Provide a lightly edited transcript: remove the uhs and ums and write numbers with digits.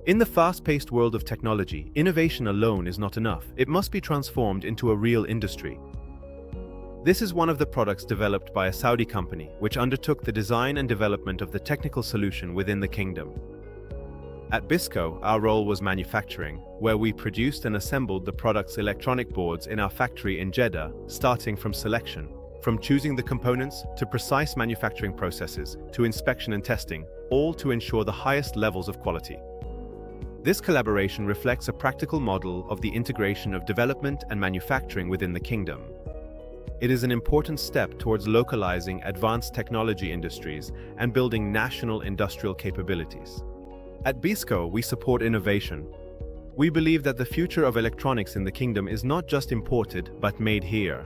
In the fast-paced world of technology, innovation alone is not enough. It must be transformed into a real industry. This is one of the products developed by a Saudi company, which undertook the design and development of the technical solution within the kingdom. At PIESCO, our role was manufacturing, where we produced and assembled the product's electronic boards in our factory in Jeddah, starting from selection, from choosing the components to precise manufacturing processes, to inspection and testing, all to ensure the highest levels of quality. This collaboration reflects a practical model of the integration of development and manufacturing within the kingdom. It is an important step towards localizing advanced technology industries and building national industrial capabilities. At PIESCO, we support innovation. We believe that the future of electronics in the kingdom is not just imported, but made here.